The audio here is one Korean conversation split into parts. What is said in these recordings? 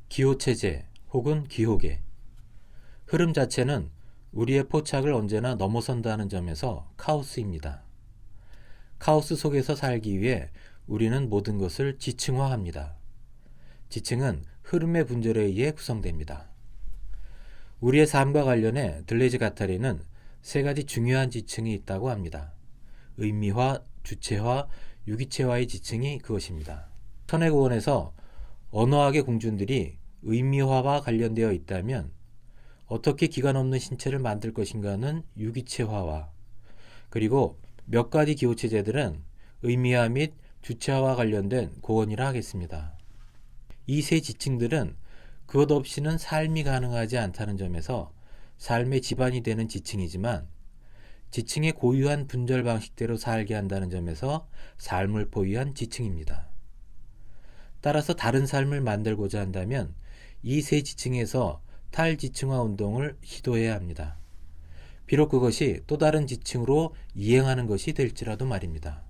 기호체제 혹은 기호계. 흐름 자체는 우리의 포착을 언제나 넘어선다는 점에서 카오스입니다. 카오스 속에서 살기 위해 우리는 모든 것을 지층화합니다. 지층은 흐름의 분절에 의해 구성됩니다. 우리의 삶과 관련해 들레이즈 가타리는 세 가지 중요한 지층이 있다고 합니다. 의미화, 주체화, 유기체화의 지층이 그것입니다. 천혜구원에서 언어학의 공준들이 의미화와 관련되어 있다면 어떻게 기관 없는 신체를 만들 것인가는 유기체화와, 그리고 몇 가지 기호체제들은 의미화 및 주체화와 관련된 고언이라 하겠습니다. 이 세 지층들은 그것 없이는 삶이 가능하지 않다는 점에서 삶의 기반이 되는 지층이지만, 지층의 고유한 분절 방식대로 살게 한다는 점에서 삶을 포위한 지층입니다. 따라서 다른 삶을 만들고자 한다면 이 세 지층에서 탈지층화 운동을 시도해야 합니다. 비록 그것이 또 다른 지층으로 이행하는 것이 될지라도 말입니다.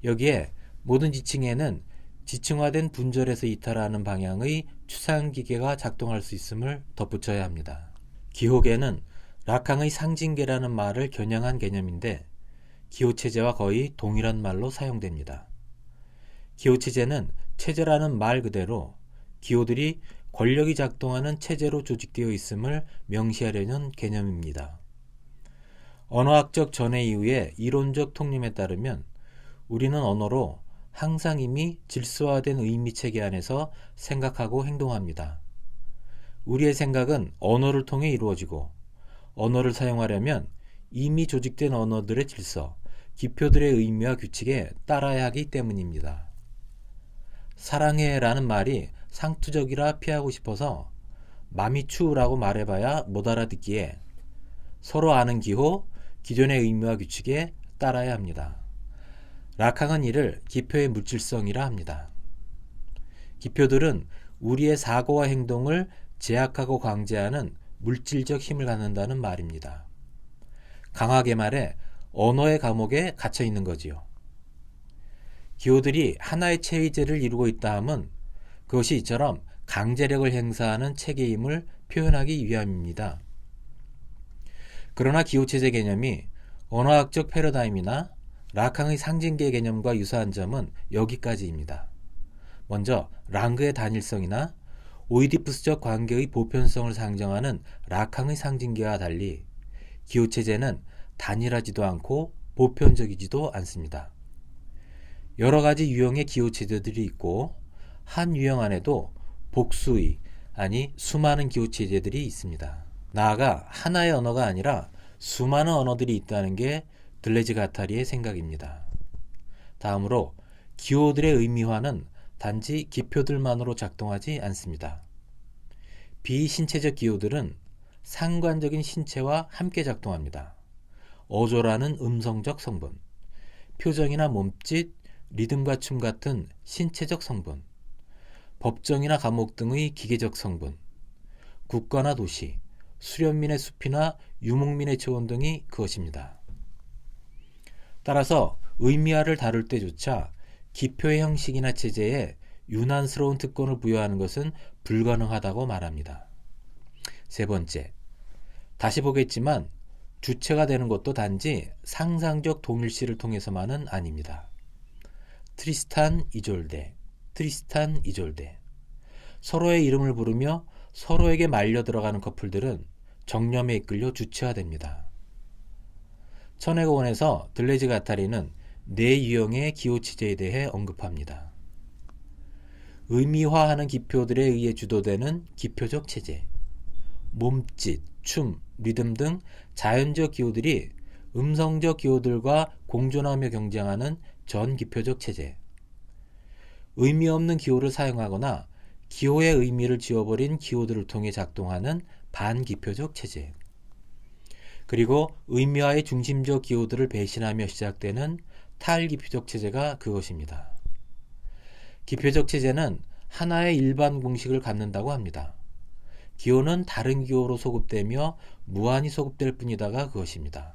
여기에 모든 지층에는 지층화된 분절에서 이탈하는 방향의 추상기계가 작동할 수 있음을 덧붙여야 합니다. 기호계는 라캉의 상징계라는 말을 겨냥한 개념인데 기호체제와 거의 동일한 말로 사용됩니다. 기호체제는 체제라는 말 그대로 기호들이 권력이 작동하는 체제로 조직되어 있음을 명시하려는 개념입니다. 언어학적 전해 이후의 이론적 통념에 따르면 우리는 언어로 항상 이미 질서화된 의미체계 안에서 생각하고 행동합니다. 우리의 생각은 언어를 통해 이루어지고, 언어를 사용하려면 이미 조직된 언어들의 질서, 기표들의 의미와 규칙에 따라야 하기 때문입니다. 사랑해라는 말이 상투적이라 피하고 싶어서 마미추라고 말해봐야 못 알아듣기에 서로 아는 기호, 기존의 의미와 규칙에 따라야 합니다. 라캉은 이를 기표의 물질성이라 합니다. 기표들은 우리의 사고와 행동을 제약하고 강제하는 물질적 힘을 갖는다는 말입니다. 강하게 말해 언어의 감옥에 갇혀 있는 거지요. 기호들이 하나의 체제를 이루고 있다 함은 그것이 이처럼 강제력을 행사하는 체계임을 표현하기 위함입니다. 그러나 기호체제 개념이 언어학적 패러다임이나 라캉의 상징계 개념과 유사한 점은 여기까지입니다. 먼저 랑그의 단일성이나 오이디푸스적 관계의 보편성을 상정하는 라캉의 상징계와 달리 기호체제는 단일하지도 않고 보편적이지도 않습니다. 여러 가지 유형의 기호체제들이 있고 한 유형 안에도 복수의, 아니 수많은 기호체제들이 있습니다. 나아가 하나의 언어가 아니라 수많은 언어들이 있다는 게 들레이즈 가타리의 생각입니다. 다음으로 기호들의 의미화는 단지 기표들만으로 작동하지 않습니다. 비신체적 기호들은 상관적인 신체와 함께 작동합니다. 어조라는 음성적 성분, 표정이나 몸짓, 리듬과 춤 같은 신체적 성분, 법정이나 감옥 등의 기계적 성분, 국가나 도시, 수련민의 숲이나 유목민의 초원 등이 그것입니다. 따라서 의미화를 다룰 때조차 기표의 형식이나 체제에 유난스러운 특권을 부여하는 것은 불가능하다고 말합니다. 세 번째, 다시 보겠지만 주체가 되는 것도 단지 상상적 동일시를 통해서만은 아닙니다. 트리스탄 이졸데, 트리스탄 이졸데. 서로의 이름을 부르며 서로에게 말려 들어가는 커플들은 정념에 이끌려 주체화됩니다. 천혜고원에서 들레이즈 가타리는 네 유형의 기호체제에 대해 언급합니다. 의미화하는 기표들에 의해 주도되는 기표적 체제, 몸짓, 춤, 리듬 등 자연적 기호들이 음성적 기호들과 공존하며 경쟁하는 전기표적 체제, 의미 없는 기호를 사용하거나 기호의 의미를 지워버린 기호들을 통해 작동하는 반기표적 체제, 그리고 의미화의 중심적 기호들을 배신하며 시작되는 탈기표적 체제가 그것입니다. 기표적 체제는 하나의 일반 공식을 갖는다고 합니다. 기호는 다른 기호로 소급되며 무한히 소급될 뿐이다가 그것입니다.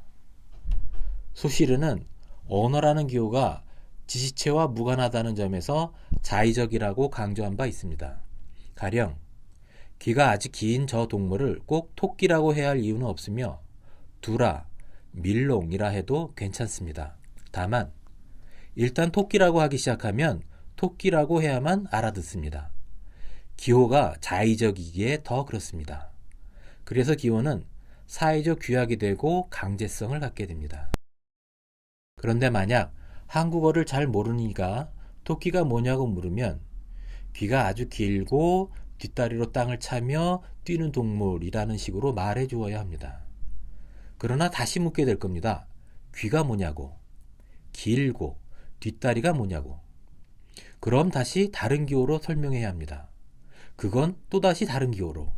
소시르는 언어라는 기호가 지시체와 무관하다는 점에서 자의적이라고 강조한 바 있습니다. 가령 귀가 아주 긴 저 동물을 꼭 토끼라고 해야 할 이유는 없으며 두라, 밀롱이라 해도 괜찮습니다. 다만 일단 토끼라고 하기 시작하면 토끼라고 해야만 알아듣습니다. 기호가 자의적이기에 더 그렇습니다. 그래서 기호는 사회적 규약이 되고 강제성을 갖게 됩니다. 그런데 만약 한국어를 잘 모르는 이가 토끼가 뭐냐고 물으면 귀가 아주 길고 뒷다리로 땅을 차며 뛰는 동물이라는 식으로 말해 주어야 합니다. 그러나 다시 묻게 될 겁니다. 귀가 뭐냐고, 길고 뒷다리가 뭐냐고. 그럼 다시 다른 기호로 설명해야 합니다. 그건 또다시 다른 기호로.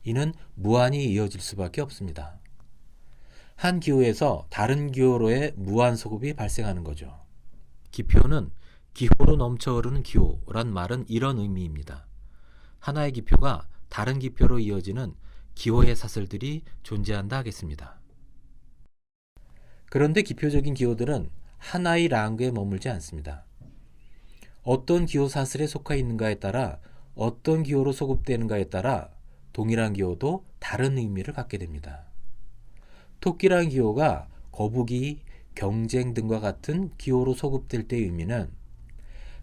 이는 무한히 이어질 수밖에 없습니다. 한 기호에서 다른 기호로의 무한 소급이 발생하는 거죠. 기표는 기호로 넘쳐 흐르는 기호란 말은 이런 의미입니다. 하나의 기표가 다른 기표로 이어지는 기호의 사슬들이 존재한다 하겠습니다. 그런데 기표적인 기호들은 하나의 랑그에 머물지 않습니다. 어떤 기호 사슬에 속해 있는가에 따라 어떤 기호로 소급되는가에 따라 동일한 기호도 다른 의미를 갖게 됩니다. 토끼라는 기호가 거북이, 경쟁 등과 같은 기호로 소급될 때의 의미는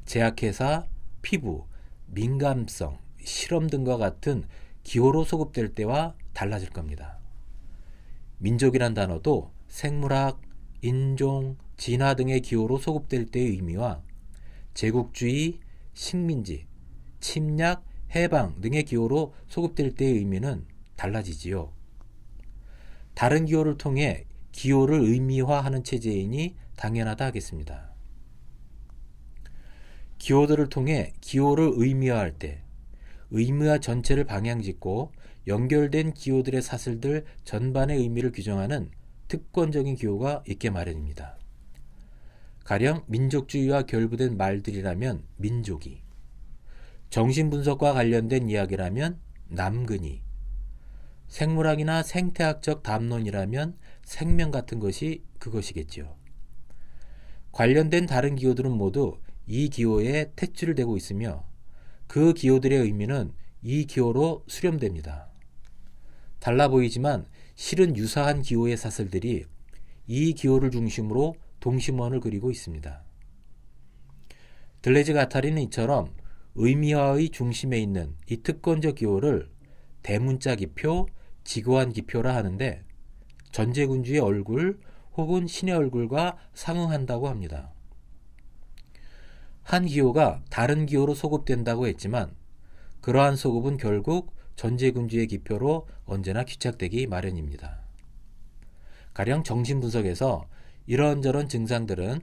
제약회사, 피부, 민감성, 실험 등과 같은 기호로 소급될 때와 달라질 겁니다. 민족이란 단어도 생물학, 인종, 진화 등의 기호로 소급될 때의 의미와 제국주의, 식민지, 침략, 해방 등의 기호로 소급될 때의 의미는 달라지지요. 다른 기호를 통해 기호를 의미화하는 체제이니 당연하다 하겠습니다. 기호들을 통해 기호를 의미화할 때 의미화 전체를 방향짓고 연결된 기호들의 사슬들 전반의 의미를 규정하는 특권적인 기호가 있게 마련입니다. 가령 민족주의와 결부된 말들이라면 민족이, 정신분석과 관련된 이야기라면 남근이, 생물학이나 생태학적 담론이라면 생명 같은 것이 그것이겠지요. 관련된 다른 기호들은 모두 이 기호에 탯줄을 대고 있으며 그 기호들의 의미는 이 기호로 수렴됩니다. 달라 보이지만 실은 유사한 기호의 사슬들이 이 기호를 중심으로 동심원을 그리고 있습니다. 들레즈 가타리는 이처럼 의미화의 중심에 있는 이 특권적 기호를 대문자 기표, 지고한 기표라 하는데 전제군주의 얼굴 혹은 신의 얼굴과 상응한다고 합니다. 한 기호가 다른 기호로 소급된다고 했지만 그러한 소급은 결국 전제군주의 기표로 언제나 귀착되기 마련입니다. 가령 정신분석에서 이런저런 증상들은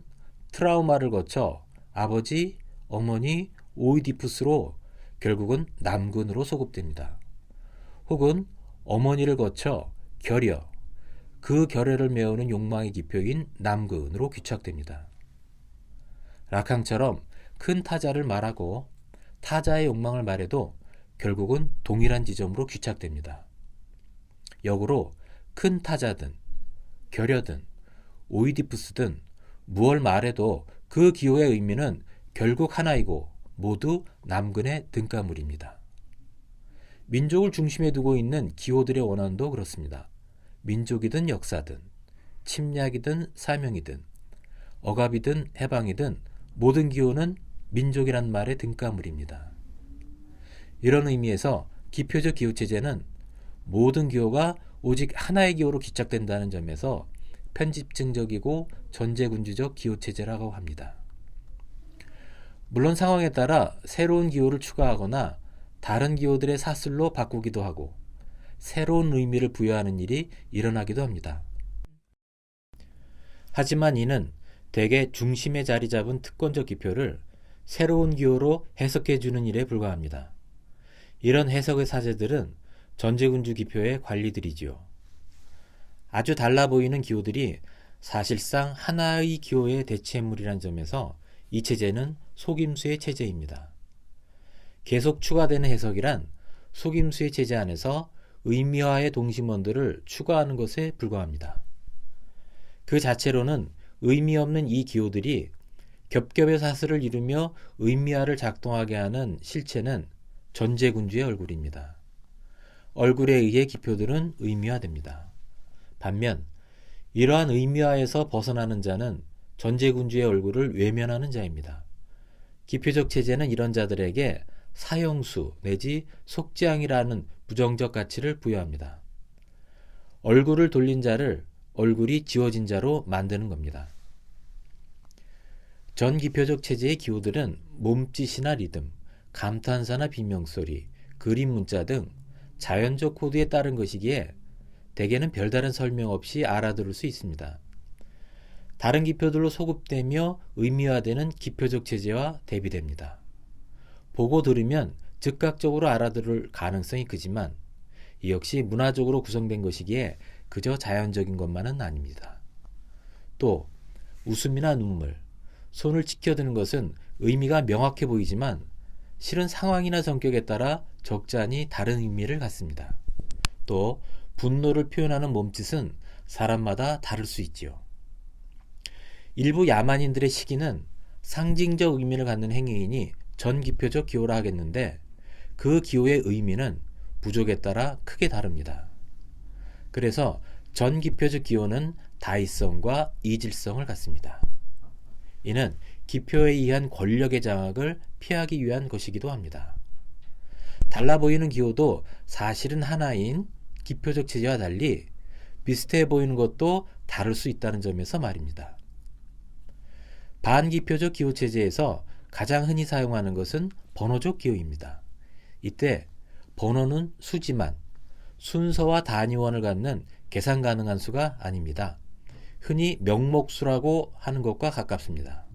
트라우마를 거쳐 아버지, 어머니, 오이디푸스로 결국은 남근으로 소급됩니다. 혹은 어머니를 거쳐 결여, 그 결여를 메우는 욕망의 기표인 남근으로 귀착됩니다. 라캉처럼 큰 타자를 말하고 타자의 욕망을 말해도 결국은 동일한 지점으로 귀착됩니다. 역으로 큰 타자든 결여든 오이디푸스든 무얼 말해도 그 기호의 의미는 결국 하나이고 모두 남근의 등가물입니다. 민족을 중심에 두고 있는 기호들의 원언도 그렇습니다. 민족이든 역사든 침략이든 사명이든 억압이든 해방이든 모든 기호는 민족이란 말의 등가물입니다. 이런 의미에서 기표적 기호체제는 모든 기호가 오직 하나의 기호로 귀착된다는 점에서 편집증적이고 전제군주적 기호체제라고 합니다. 물론 상황에 따라 새로운 기호를 추가하거나 다른 기호들의 사슬로 바꾸기도 하고 새로운 의미를 부여하는 일이 일어나기도 합니다. 하지만 이는 대개 중심에 자리 잡은 특권적 기표를 새로운 기호로 해석해주는 일에 불과합니다. 이런 해석의 사제들은 전제군주 기표의 관리들이지요. 아주 달라 보이는 기호들이 사실상 하나의 기호의 대체물이라는 점에서 이 체제는 속임수의 체제입니다. 계속 추가되는 해석이란 속임수의 체제 안에서 의미화의 동심원들을 추가하는 것에 불과합니다. 그 자체로는 의미 없는 이 기호들이 겹겹의 사슬을 이루며 의미화를 작동하게 하는 실체는 전제군주의 얼굴입니다. 얼굴에 의해 기표들은 의미화됩니다. 반면 이러한 의미화에서 벗어나는 자는 전제군주의 얼굴을 외면하는 자입니다. 기표적 체제는 이런 자들에게 사형수 내지 속죄양이라는 부정적 가치를 부여합니다. 얼굴을 돌린 자를 얼굴이 지워진 자로 만드는 겁니다. 전기표적 체제의 기호들은 몸짓이나 리듬, 감탄사나 비명소리, 그림 문자 등 자연적 코드에 따른 것이기에 대개는 별다른 설명 없이 알아들을 수 있습니다. 다른 기표들로 소급되며 의미화되는 기표적 체제와 대비됩니다. 보고 들으면 즉각적으로 알아들을 가능성이 크지만 이 역시 문화적으로 구성된 것이기에 그저 자연적인 것만은 아닙니다. 또 웃음이나 눈물, 손을 치켜드는 것은 의미가 명확해 보이지만 실은 상황이나 성격에 따라 적잖이 다른 의미를 갖습니다. 또 분노를 표현하는 몸짓은 사람마다 다를 수 있지요. 일부 야만인들의 시기는 상징적 의미를 갖는 행위이니 전기표적 기호라 하겠는데 그 기호의 의미는 부족에 따라 크게 다릅니다. 그래서 전기표적 기호는 다의성과 이질성을 갖습니다. 이는 기표에 의한 권력의 장악을 피하기 위한 것이기도 합니다. 달라 보이는 기호도 사실은 하나인 기표적 체제와 달리 비슷해 보이는 것도 다를 수 있다는 점에서 말입니다. 반기표적 기호 체제에서 가장 흔히 사용하는 것은 번호적 기호입니다. 이때 번호는 수지만 순서와 단위원을 갖는 계산 가능한 수가 아닙니다. 흔히 명목수라고 하는 것과 가깝습니다.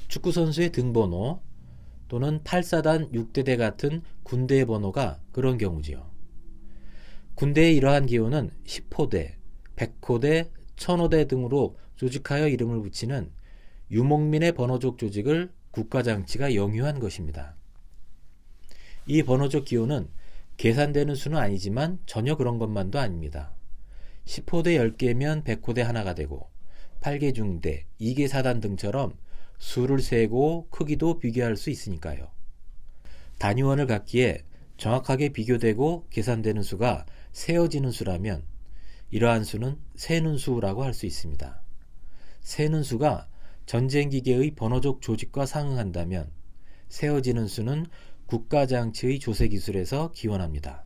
축구선수의 등번호 또는 8사단 6대대 같은 군대의 번호가 그런 경우지요. 군대의 이러한 기호는 10호대, 100호대, 1000호대 등으로 조직하여 이름을 붙이는 유목민의 번호적 조직을 국가장치가 영유한 것입니다. 이 번호적 기호는 계산되는 수는 아니지만 전혀 그런 것만도 아닙니다. 10호대 10개면 100호대 하나가 되고 8개 중대, 2개 사단 등처럼 수를 세고 크기도 비교할 수 있으니까요. 단위원을 갖기에 정확하게 비교되고 계산되는 수가 세어지는 수라면 이러한 수는 세는 수라고 할 수 있습니다. 세는 수가 전쟁기계의 번호적 조직과 상응한다면 세어지는 수는 국가장치의 조세기술에서 기원합니다.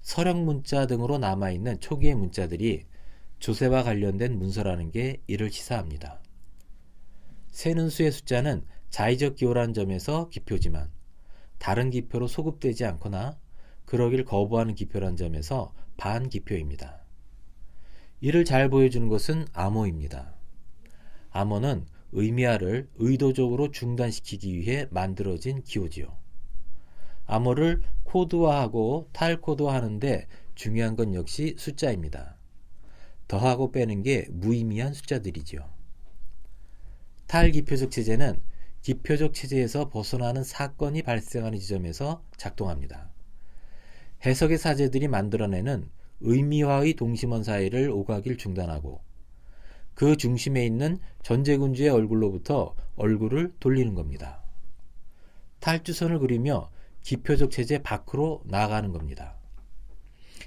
서령문자 등으로 남아있는 초기의 문자들이 조세와 관련된 문서라는 게 이를 시사합니다. 세는 수의 숫자는 자의적 기호라는 점에서 기표지만 다른 기표로 소급되지 않거나 그러길 거부하는 기표라는 점에서 반기표입니다. 이를 잘 보여주는 것은 암호입니다. 암호는 의미화를 의도적으로 중단시키기 위해 만들어진 기호지요. 암호를 코드화하고 탈코드화하는데 중요한 건 역시 숫자입니다. 더하고 빼는 게 무의미한 숫자들이지요. 탈기표적 체제는 기표적 체제에서 벗어나는 사건이 발생하는 지점에서 작동합니다. 해석의 사제들이 만들어내는 의미화의 동심원 사이를 오가길 중단하고 그 중심에 있는 전제군주의 얼굴로부터 얼굴을 돌리는 겁니다. 탈주선을 그리며 기표적 체제 밖으로 나아가는 겁니다.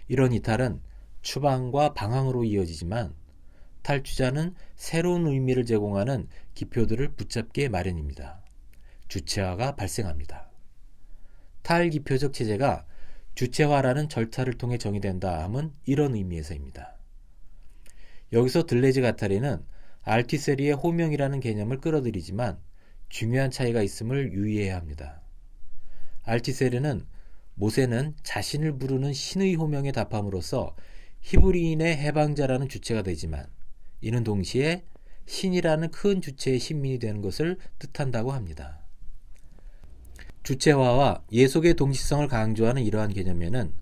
이런 이탈은 추방과 방황으로 이어지지만 탈주자는 새로운 의미를 제공하는 기표들을 붙잡게 마련입니다. 주체화가 발생합니다. 탈기표적 체제가 주체화라는 절차를 통해 정의된다 함은 이런 의미에서입니다. 여기서 들레즈 가타리는 알티세리의 호명이라는 개념을 끌어들이지만 중요한 차이가 있음을 유의해야 합니다. 알티세르는 모세는 자신을 부르는 신의 호명에 답함으로써 히브리인의 해방자라는 주체가 되지만 이는 동시에 신이라는 큰 주체의 신민이 되는 것을 뜻한다고 합니다. 주체화와 예속의 동시성을 강조하는 이러한 개념에는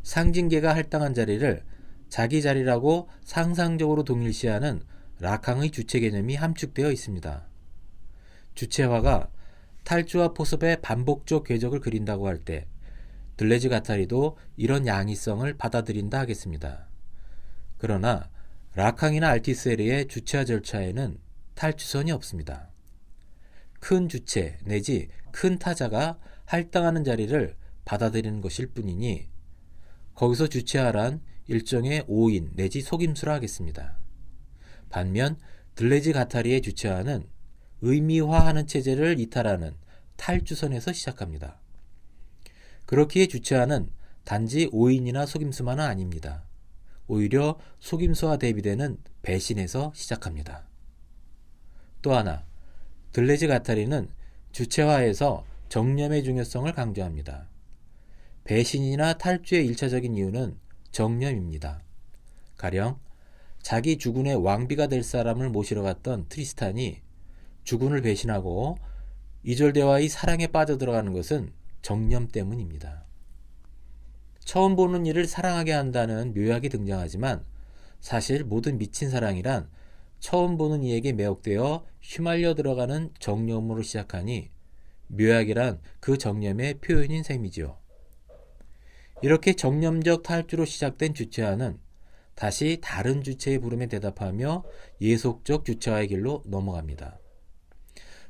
상징계가 할당한 자리를 자기 자리라고 상상적으로 동일시하는 라캉의 주체 개념이 함축되어 있습니다. 주체화가 탈주와 포섭의 반복적 궤적을 그린다고 할 때 들레즈 가타리도 이런 양의성을 받아들인다 하겠습니다. 그러나 라캉이나 알티스에르의 주체화 절차에는 탈주선이 없습니다. 큰 주체 내지 큰 타자가 할당하는 자리를 받아들이는 것일 뿐이니 거기서 주체화란 일종의 오인 내지 속임수라 하겠습니다. 반면 들레지 가타리의 주체화는 의미화하는 체제를 이탈하는 탈주선에서 시작합니다. 그렇기에 주체화는 단지 오인이나 속임수만은 아닙니다. 오히려 속임수와 대비되는 배신에서 시작합니다. 또 하나, 들레지 가타리는 주체화에서 정념의 중요성을 강조합니다. 배신이나 탈주의 1차적인 이유는 정념입니다. 가령 자기 주군의 왕비가 될 사람을 모시러 갔던 트리스탄이 주군을 배신하고 이졸데와의 사랑에 빠져들어가는 것은 정념 때문입니다. 처음 보는 이를 사랑하게 한다는 묘약이 등장하지만 사실 모든 미친 사랑이란 처음 보는 이에게 매혹되어 휘말려 들어가는 정념으로 시작하니 묘약이란 그 정념의 표현인 셈이지요. 이렇게 정념적 탈주로 시작된 주체화는 다시 다른 주체의 부름에 대답하며 예속적 주체화의 길로 넘어갑니다.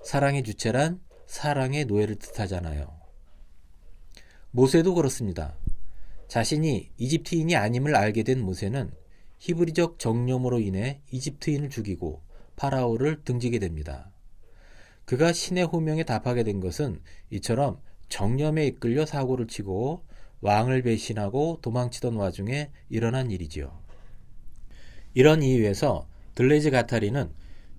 사랑의 주체란 사랑의 노예를 뜻하잖아요. 모세도 그렇습니다. 자신이 이집트인이 아님을 알게 된 모세는 히브리적 정념으로 인해 이집트인을 죽이고 파라오를 등지게 됩니다. 그가 신의 호명에 답하게 된 것은 이처럼 정념에 이끌려 사고를 치고 왕을 배신하고 도망치던 와중에 일어난 일이지요. 이런 이유에서 들레지 가타리는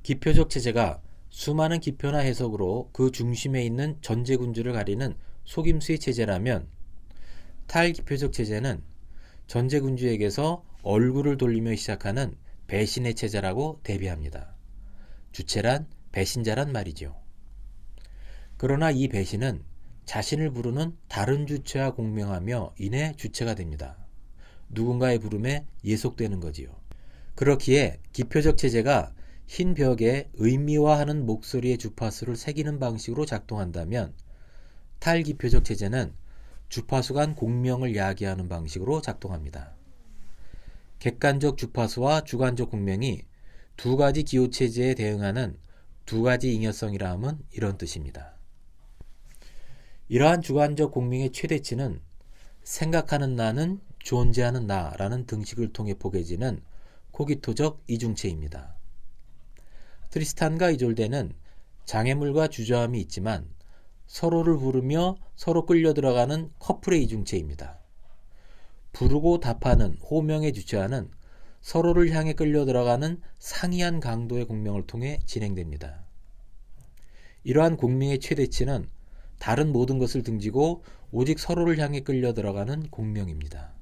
기표적 체제가 수많은 기표나 해석으로 그 중심에 있는 전제군주를 가리는 속임수의 체제라면 탈기표적 체제는 전제군주에게서 얼굴을 돌리며 시작하는 배신의 체제라고 대비합니다. 주체란 배신자란 말이죠. 그러나 이 배신은 자신을 부르는 다른 주체와 공명하며 인해 주체가 됩니다. 누군가의 부름에 예속되는 거지요. 그렇기에 기표적 체제가 흰 벽에 의미화하는 목소리의 주파수를 새기는 방식으로 작동한다면 탈기표적 체제는 주파수 간 공명을 야기하는 방식으로 작동합니다. 객관적 주파수와 주관적 공명이 두 가지 기호체제에 대응하는 두 가지 잉여성이라 함은 이런 뜻입니다. 이러한 주관적 공명의 최대치는 생각하는 나는 존재하는 나라는 등식을 통해 포개지는 코기토적 이중체입니다. 트리스탄과 이졸데는 장애물과 주저함이 있지만 서로를 부르며 서로 끌려 들어가는 커플의 이중체입니다. 부르고 답하는 호명의 주체화는 서로를 향해 끌려 들어가는 상이한 강도의 공명을 통해 진행됩니다. 이러한 공명의 최대치는 다른 모든 것을 등지고 오직 서로를 향해 끌려 들어가는 공명입니다.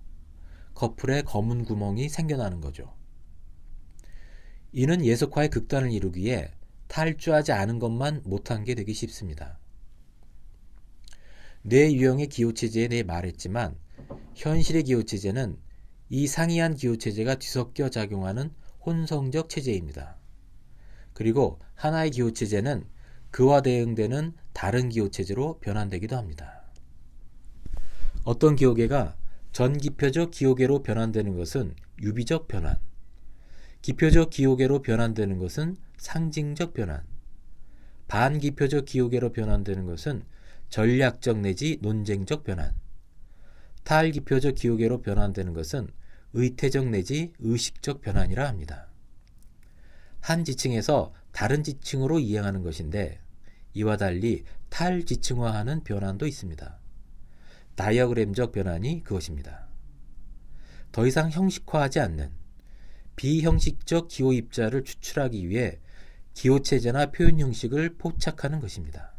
커플의 검은 구멍이 생겨나는 거죠. 이는 예속화의 극단을 이루기에 탈주하지 않은 것만 못한 게 되기 쉽습니다. 뇌 유형의 기호체제에 대해 말했지만 현실의 기호체제는 이 상이한 기호체제가 뒤섞여 작용하는 혼성적 체제입니다. 그리고 하나의 기호체제는 그와 대응되는 다른 기호체제로 변환되기도 합니다. 어떤 기호계가 전기표적 기호계로 변환되는 것은 유비적 변환, 기표적 기호계로 변환되는 것은 상징적 변환, 반기표적 기호계로 변환되는 것은 전략적 내지 논쟁적 변환, 탈기표적 기호계로 변환되는 것은 의태적 내지 의식적 변환이라 합니다. 한 지층에서 다른 지층으로 이행하는 것인데 이와 달리 탈지층화하는 변환도 있습니다. 다이어그램적 변환이 그것입니다. 더 이상 형식화하지 않는 비형식적 기호 입자를 추출하기 위해 기호체제나 표현 형식을 포착하는 것입니다.